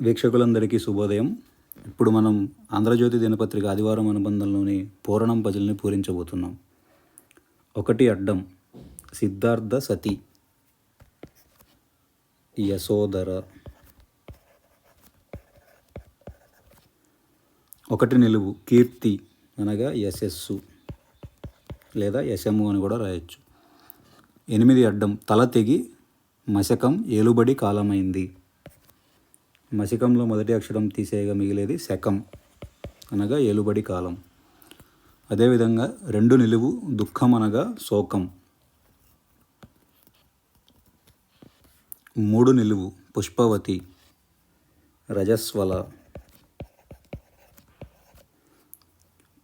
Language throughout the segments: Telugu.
వీక్షకులందరికీ శుభోదయం. ఇప్పుడు మనం ఆంధ్రజ్యోతి దినపత్రిక ఆదివారం అనుబంధంలోని పూరణం పజిల్ని పూరించబోతున్నాం. 1 అడ్డం సిద్ధార్థ సతి యశోధర. 1 నిలువు కీర్తి అనగా యశస్సు లేదా యశము అని కూడా రాయొచ్చు. 8 అడ్డం తల తెగి మశకం ఏలుబడి కాలమైంది. మశకంలో మొదటి అక్షరం తీసేయగా మిగిలేది శకం అనగా ఏలుబడి కాలం. అదేవిధంగా 2 నిలువు దుఃఖం అనగా శోకం. 3 నిలువు పుష్పవతి రజస్వల.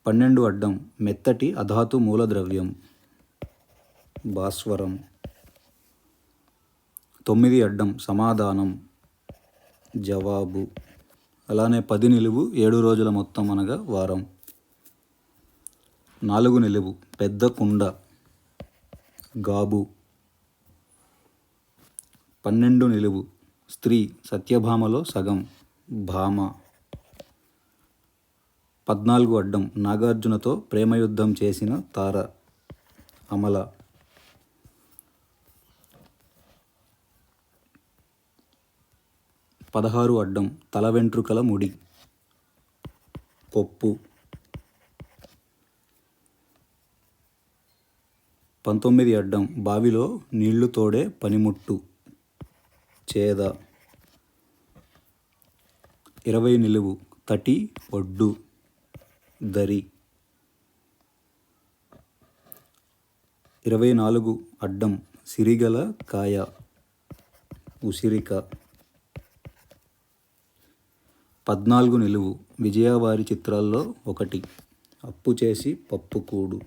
12 అడ్డం మెత్తటి అధాతు మూలద్రవ్యం భాస్వరం. 9 అడ్డం సమాధానం జవాబు. అలానే 10 నిలువు 7 రోజుల మొత్తం అనగా వారం. 4 నిలువు పెద్ద కుండ గాబు. 12 నిలువు స్త్రీ సత్యభామలో సగం భామ. 14 అడ్డం నాగార్జునతో ప్రేమయుద్ధం చేసిన తార అమల. 16 అడ్డం తల వెంట్రుకల ముడి పొప్పు. 19 అడ్డం బావిలో నీళ్లు తోడే పనిముట్టు చేద. 20 నిలువు తటి ఒడ్డు దరి. 24 అడ్డం సిరిగల కాయ ఉసిరిక. 14 నిలువు విజయవారి చిత్రాల్లో ఒకటి అప్పు చేసి పప్పుకూడు.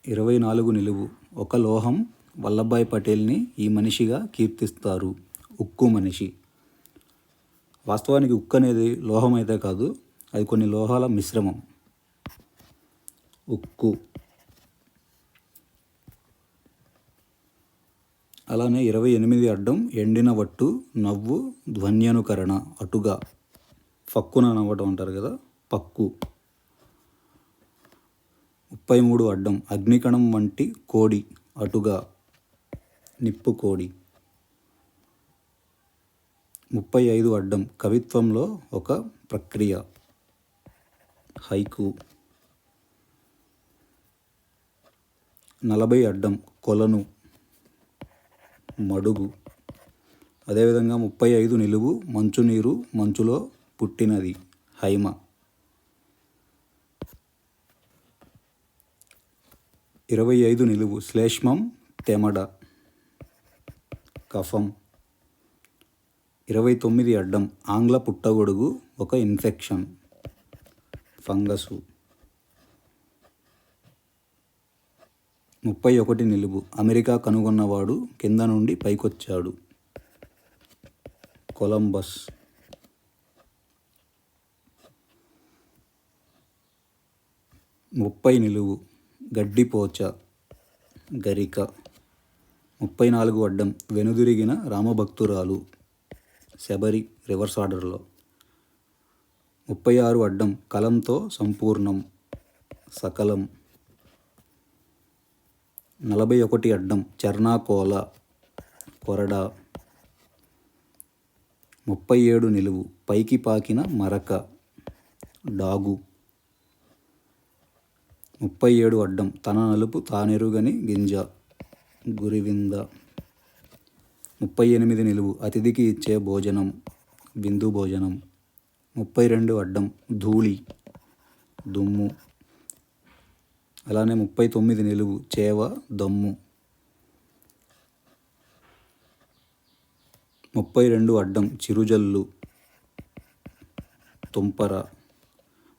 24 నిలువు ఒక లోహం వల్లభాయ్ పటేల్ని ఈ మనిషిగా కీర్తిస్తారు ఉక్కు మనిషి. వాస్తవానికి ఉక్కు అనేది లోహం అయితే కాదు, అది కొన్ని లోహాల మిశ్రమం ఉక్కు. అలానే 28 అడ్డం ఎండిన వట్టు నవ్వు ధ్వన్యనుకరణ అటుగా ఫక్కున నవ్వటం అంటారు కదా పక్కు. 33 అడ్డం అగ్నికణం వంటి కోడి అటుగా నిప్పు కోడి. 35 అడ్డం కవిత్వంలో ఒక ప్రక్రియ హైకు. 40 అడ్డం కొలను మడుగు. అదేవిధంగా 35 నిలువు మంచునీరు మంచులో పుట్టినది హైమ. 25 నిలువు శ్లేష్మం తెమడ కఫం. 29 అడ్డం ఆంగ్ల పుట్టగొడుగు ఒక ఇన్ఫెక్షన్ ఫంగసు. 31 నిలువు అమెరికా కనుగొన్నవాడు కింద నుండి పైకొచ్చాడు కొలంబస్. 30 నిలువు గడ్డిపోచ గరిక. 34 అడ్డం వెనుదిరిగిన రామభక్తురాలు శబరి రివర్స్ ఆర్డర్లో. 36 అడ్డం కలంతో సంపూర్ణం సకలం. 41 అడ్డం చర్నాకోల కొరడా. 37 నిలువు పైకి పాకిన మరక డాగు. 37 అడ్డం తన నలుపు తానెరుగని గింజ గురివింద. 38 నిలువు అతిథికి ఇచ్చే భోజనం విందు భోజనం. 32 అడ్డం ధూళి దుమ్ము. అలానే 39 నిలువు చేవ దమ్ము. 32 అడ్డం చిరుజల్లు తుంపర.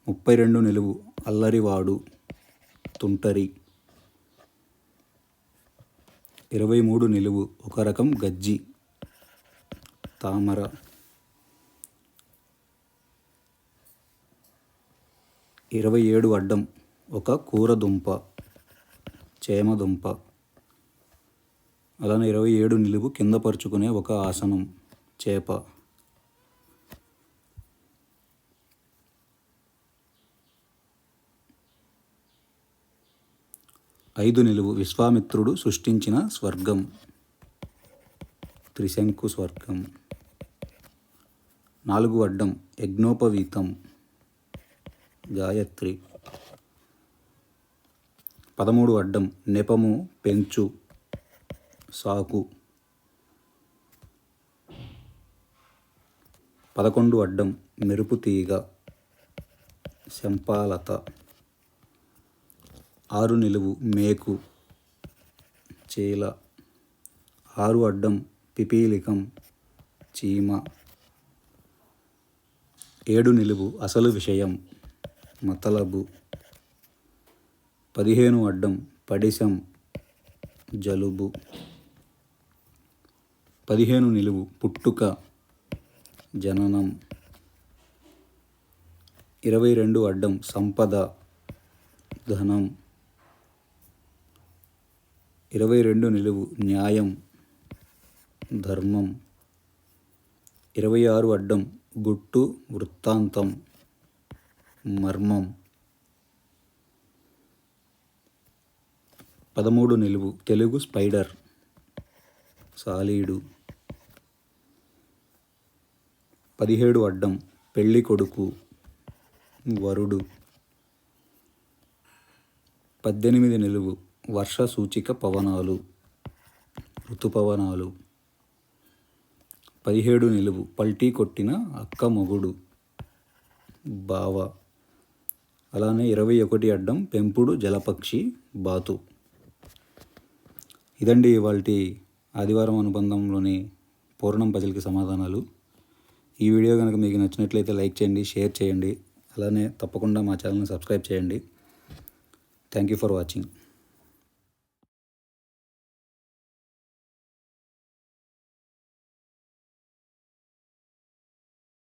32 నిలువు అల్లరివాడు తుంటరి. 23 నిలువు ఒక రకం గజ్జి తామర. 27 అడ్డం ఒక కూరదుంప చేమదుంప. అలానే 27 నిలువు కింద పరుచుకునే ఒక ఆసనం చేప. 5 నిలువు విశ్వామిత్రుడు సృష్టించిన స్వర్గం త్రిశంకు స్వర్గం. 4 అడ్డం యజ్ఞోపవీతం గాయత్రి. 13 అడ్డం నెపము పెంచు సాకు. 11 అడ్డం మెరుపు తీగ శంపాలత. 6 నిలువు మేకు చీల. 6 అడ్డం పిపీలికం చీమ. 7 నిలువు అసలు విషయం మతలబు. 15 అడ్డం పడిశం జలుబు. 15 నిలువు పుట్టుక జననం. 22 అడ్డం సంపద ధనం. 22 నిలువు న్యాయం ధర్మం. 26 అడ్డం గుట్టు వృత్తాంతం మర్మం. 13 నిలువు తెలుగు స్పైడర్ సాలీడు. 17 అడ్డం పెళ్ళి కొడుకు వరుడు. 18 నిలువు వర్ష సూచిక పవనాలు ఋతుపవనాలు. 17 నిలువు పల్టీ కొట్టిన అక్క మొగుడు బావ. అలానే 21 అడ్డం పెంపుడు జలపక్షి బాతు. ఇదండి ఇవాల్టి ఆదివారం అనుబంధంలోని పూర్ణం పజిల్కి సమాధానాలు. ఈ వీడియో కనుక మీకు నచ్చినట్లయితే లైక్ చేయండి, షేర్ చేయండి. అలానే తప్పకుండా మా ఛానల్ని సబ్స్క్రైబ్ చేయండి. Thank you for watching.